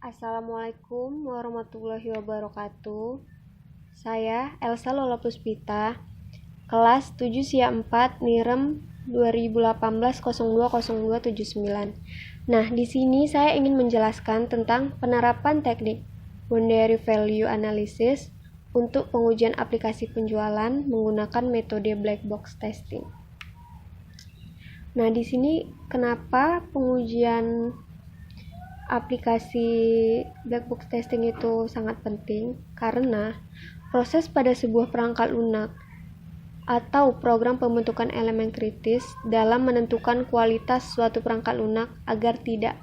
Assalamualaikum warahmatullahi wabarakatuh. Saya Elsa Lola Puspita, kelas 7 SIA 4 Nirem 2018-020279. Nah, di sini saya ingin menjelaskan tentang penerapan teknik boundary value analysis untuk pengujian aplikasi penjualan menggunakan metode black box testing. Nah, di sini kenapa pengujian aplikasi black box testing itu sangat penting? Karena proses pada sebuah perangkat lunak atau program pembentukan elemen kritis dalam menentukan kualitas suatu perangkat lunak agar tidak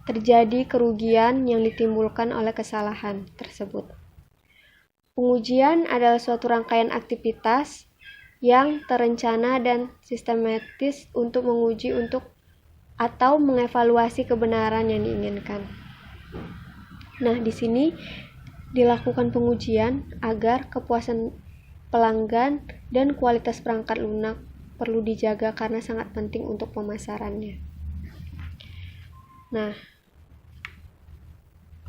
terjadi kerugian yang ditimbulkan oleh kesalahan tersebut. Pengujian adalah suatu rangkaian aktivitas yang terencana dan sistematis untuk menguji atau mengevaluasi kebenaran yang diinginkan. Nah, di sini dilakukan pengujian agar kepuasan pelanggan dan kualitas perangkat lunak perlu dijaga karena sangat penting untuk pemasarannya. Nah,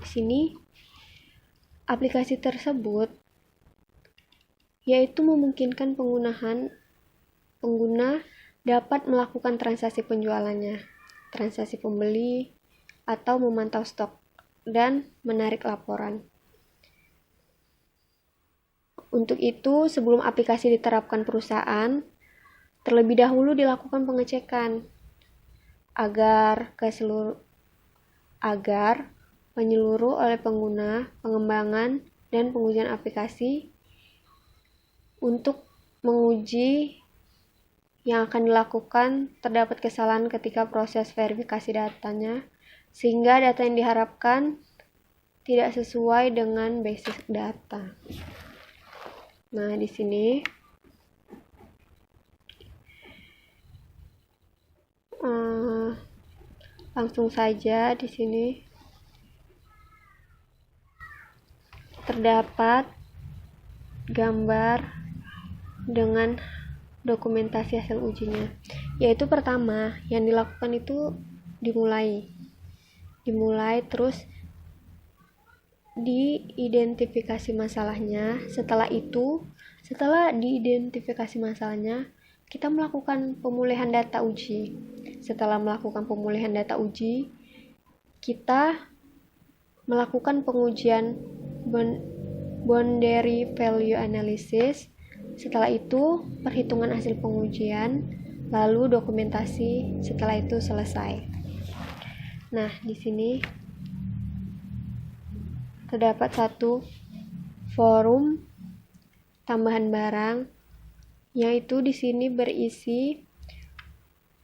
di sini aplikasi tersebut yaitu memungkinkan pengguna dapat melakukan transaksi penjualannya, transaksi pembeli, atau memantau stok, dan menarik laporan. Untuk itu, sebelum aplikasi diterapkan perusahaan, terlebih dahulu dilakukan pengecekan agar menyeluruh oleh pengguna, pengembangan, dan pengujian aplikasi untuk menguji yang akan dilakukan terdapat kesalahan ketika proses verifikasi datanya, sehingga data yang diharapkan tidak sesuai dengan basic data. Nah, di sini langsung saja di sini terdapat gambar dengan dokumentasi hasil ujinya, yaitu pertama yang dilakukan itu dimulai terus diidentifikasi masalahnya. Setelah diidentifikasi masalahnya, kita melakukan pemulihan data uji. Setelah melakukan pemulihan data uji, kita melakukan pengujian boundary value analysis. Setelah itu, perhitungan hasil pengujian, lalu dokumentasi setelah itu selesai. Nah, di sini terdapat satu forum tambahan barang, yaitu di sini berisi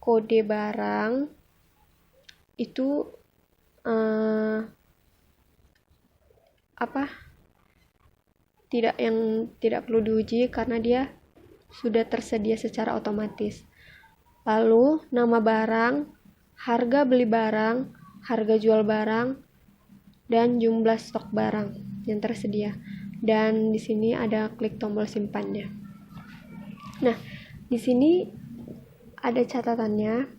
kode barang itu tidak perlu diuji karena dia sudah tersedia secara otomatis. Lalu nama barang, harga beli barang, harga jual barang, dan jumlah stok barang yang tersedia. Dan di sini ada klik tombol simpannya. Nah, di sini ada catatannya,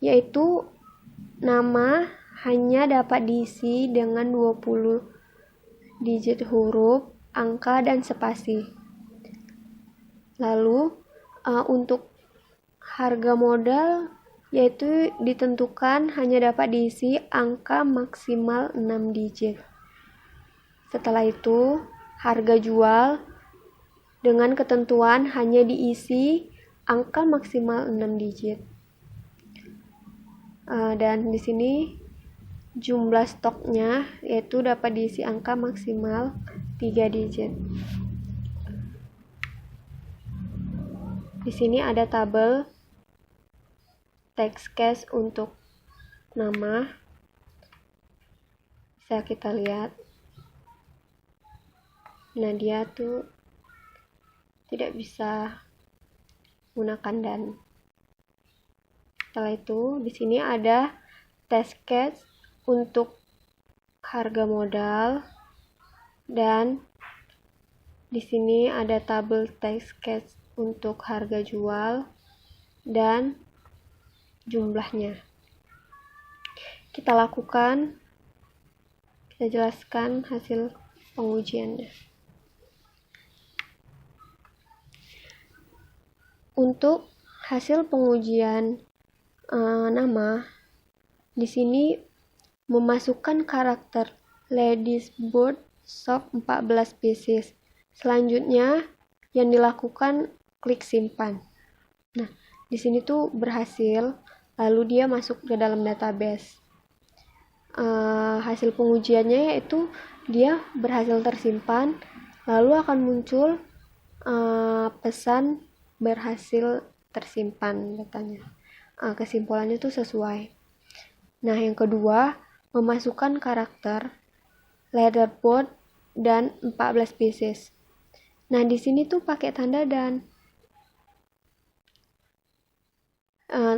yaitu nama hanya dapat diisi dengan 20 digit huruf, angka, dan spasi. Lalu untuk harga modal yaitu ditentukan hanya dapat diisi angka maksimal 6 digit. Setelah itu harga jual dengan ketentuan hanya diisi angka maksimal 6 digit. Dan di sini jumlah stoknya yaitu dapat diisi angka maksimal 3 digit. Di sini ada tabel text case untuk nama. Bisa kita lihat. Nah, dia tuh tidak bisa menggunakan dan. Setelah itu, di sini ada test case untuk harga modal, dan di sini ada tabel test case untuk harga jual dan jumlahnya. Kita lakukan Kita jelaskan hasil pengujiannya. Untuk hasil pengujian nama, di sini memasukkan karakter ladies bird shop 14 pieces. Selanjutnya yang dilakukan klik simpan. Nah, di sini tuh berhasil, lalu dia masuk ke dalam database. Hasil pengujiannya yaitu dia berhasil tersimpan, lalu akan muncul pesan berhasil tersimpan datanya. Kesimpulannya tuh sesuai. Nah, yang kedua, memasukkan karakter leaderboard dan 14 pieces. Nah, di sini tuh pakai tanda dan.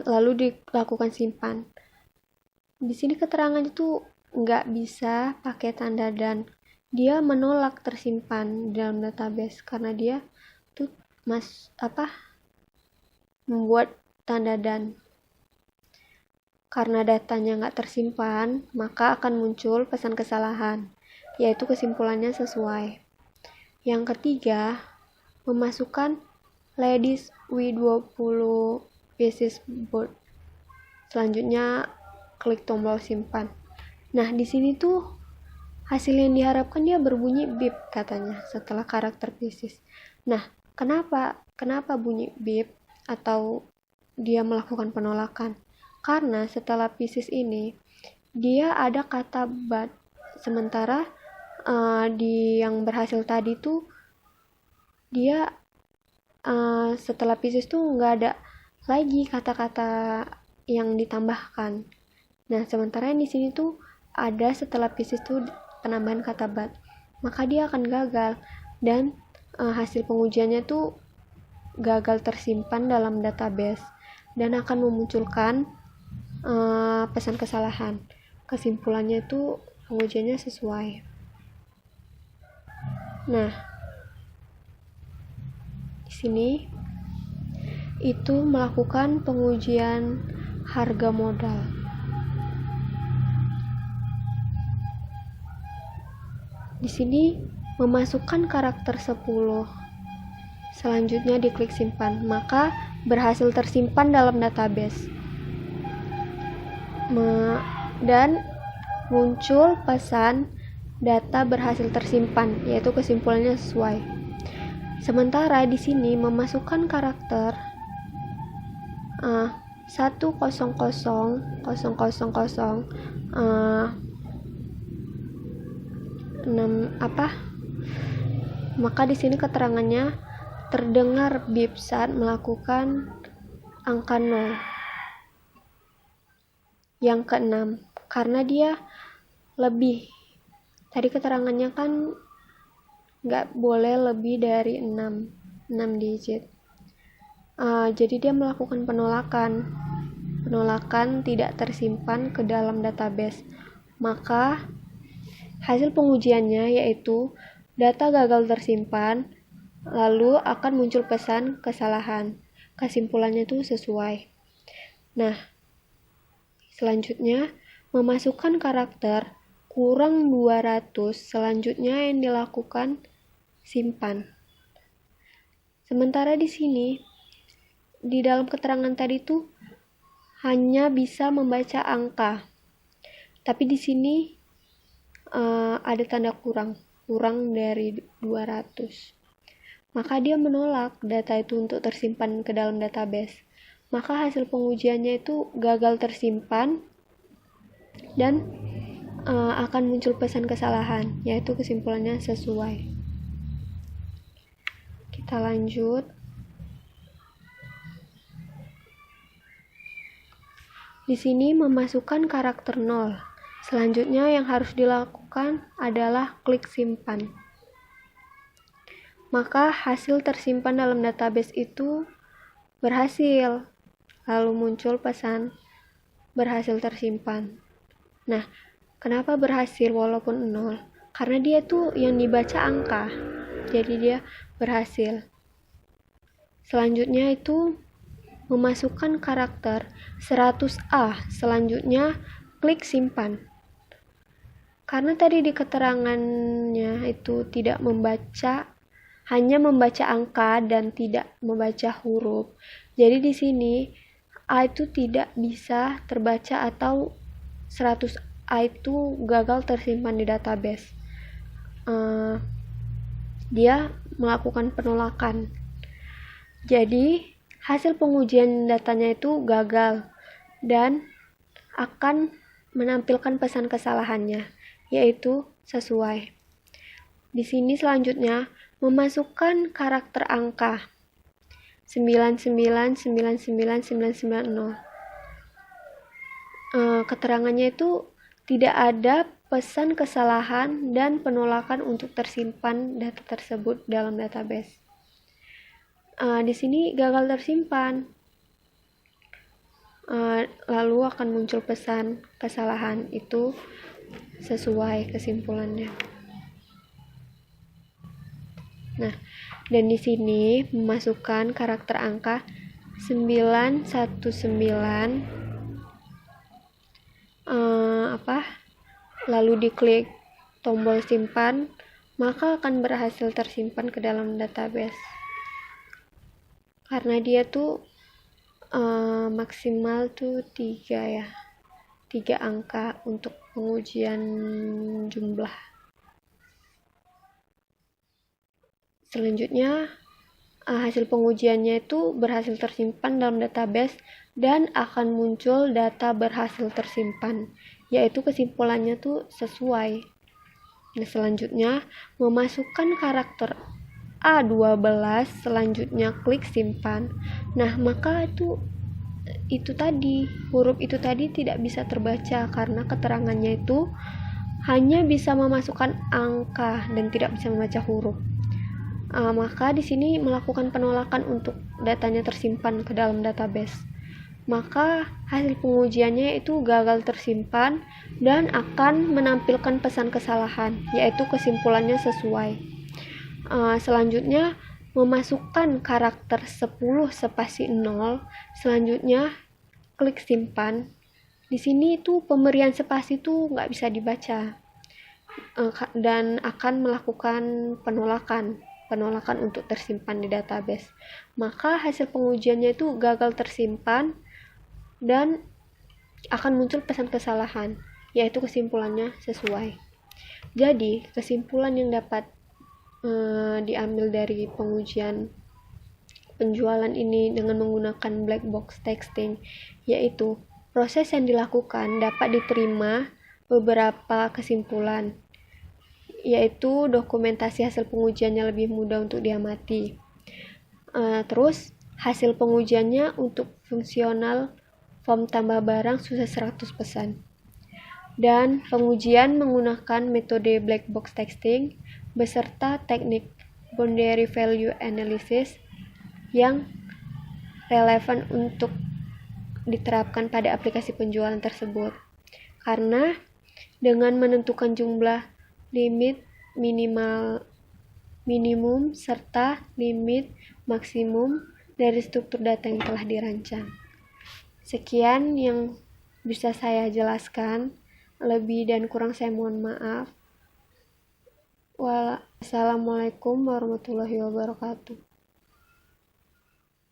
Lalu dilakukan simpan. Di sini keterangannya tuh nggak bisa pakai tanda dan. Dia menolak tersimpan dalam database karena dia tuh membuat tanda dan. Karena datanya nggak tersimpan, maka akan muncul pesan kesalahan, yaitu kesimpulannya sesuai. Yang ketiga, memasukkan ladies W20 pieces board. Selanjutnya klik tombol simpan. Nah, di sini tuh hasil yang diharapkan dia berbunyi beep katanya setelah karakter pieces. Nah, Kenapa bunyi beep atau dia melakukan penolakan? Karena setelah pieces ini dia ada kata but, sementara di yang berhasil tadi tuh dia setelah pieces tuh nggak ada lagi kata-kata yang ditambahkan. Nah, sementara yang di sini tuh ada setelah pieces tuh penambahan kata but, maka dia akan gagal dan hasil pengujiannya tuh gagal tersimpan dalam database dan akan memunculkan pesan kesalahan. Kesimpulannya itu pengujiannya sesuai. Nah, di sini itu melakukan pengujian harga modal. Di sini memasukkan karakter 10. Selanjutnya diklik simpan, maka berhasil tersimpan dalam database. Dan muncul pesan data berhasil tersimpan, yaitu kesimpulannya sesuai. Sementara di sini memasukkan karakter 1000000 maka di sini keterangannya terdengar beep saat melakukan angka 0. Yang keenam, karena dia lebih. Tadi keterangannya kan nggak boleh lebih dari 6 digit. Jadi dia melakukan penolakan tidak tersimpan ke dalam database. Maka hasil pengujiannya yaitu data gagal tersimpan, lalu akan muncul pesan kesalahan. Kesimpulannya itu sesuai. Nah, selanjutnya memasukkan karakter kurang 200, selanjutnya yang dilakukan simpan. Sementara di sini di dalam keterangan tadi tuh hanya bisa membaca angka. Tapi di sini ada tanda kurang dari 200. Maka dia menolak data itu untuk tersimpan ke dalam database. Maka hasil pengujiannya itu gagal tersimpan dan akan muncul pesan kesalahan, yaitu kesimpulannya sesuai. Kita lanjut. Di sini memasukkan karakter 0. Selanjutnya yang harus dilakukan adalah klik simpan. Maka hasil tersimpan dalam database itu berhasil. Lalu muncul pesan berhasil tersimpan. Nah, kenapa berhasil walaupun 0? Karena dia tuh yang dibaca angka. Jadi dia berhasil. Selanjutnya itu memasukkan karakter 100A. Selanjutnya klik simpan. Karena tadi di keterangannya itu tidak membaca, hanya membaca angka dan tidak membaca huruf. Jadi di sini A itu tidak bisa terbaca atau 100 A itu gagal tersimpan di database. Dia melakukan penolakan. Jadi hasil pengujian datanya itu gagal dan akan menampilkan pesan kesalahannya, yaitu sesuai. Di sini selanjutnya memasukkan karakter angka 9999990. Keterangannya itu tidak ada pesan kesalahan dan penolakan untuk tersimpan data tersebut dalam database. Di sini gagal tersimpan. Lalu akan muncul pesan kesalahan, itu sesuai kesimpulannya. Nah, dan di sini memasukkan karakter angka 919 lalu diklik tombol simpan, maka akan berhasil tersimpan ke dalam database. Karena dia tuh maksimal tuh 3 angka untuk pengujian jumlah. Selanjutnya hasil pengujiannya itu berhasil tersimpan dalam database dan akan muncul data berhasil tersimpan, yaitu kesimpulannya tuh sesuai. Nah, selanjutnya memasukkan karakter A12, selanjutnya klik simpan. Nah, maka itu tadi, huruf itu tadi tidak bisa terbaca karena keterangannya itu hanya bisa memasukkan angka dan tidak bisa membaca huruf. Maka di sini melakukan penolakan untuk datanya tersimpan ke dalam database. Maka hasil pengujiannya itu gagal tersimpan dan akan menampilkan pesan kesalahan, yaitu kesimpulannya sesuai. Selanjutnya memasukkan karakter 10 spasi 0, selanjutnya klik simpan. Di sini itu pemberian spasi itu nggak bisa dibaca dan akan melakukan penolakan untuk tersimpan di database. Maka hasil pengujiannya itu gagal tersimpan dan akan muncul pesan kesalahan, yaitu kesimpulannya sesuai. Jadi kesimpulan yang dapat diambil dari pengujian penjualan ini dengan menggunakan black box texting, yaitu proses yang dilakukan dapat diterima beberapa kesimpulan, yaitu dokumentasi hasil pengujiannya lebih mudah untuk diamati. Terus hasil pengujiannya untuk fungsional form tambah barang susah 100%. Dan pengujian menggunakan metode black box texting beserta teknik boundary value analysis yang relevan untuk diterapkan pada aplikasi penjualan tersebut. Karena dengan menentukan jumlah limit minimum serta limit maksimum dari struktur data yang telah dirancang. Sekian yang bisa saya jelaskan. Lebih dan kurang saya mohon maaf. Wassalamualaikum warahmatullahi wabarakatuh.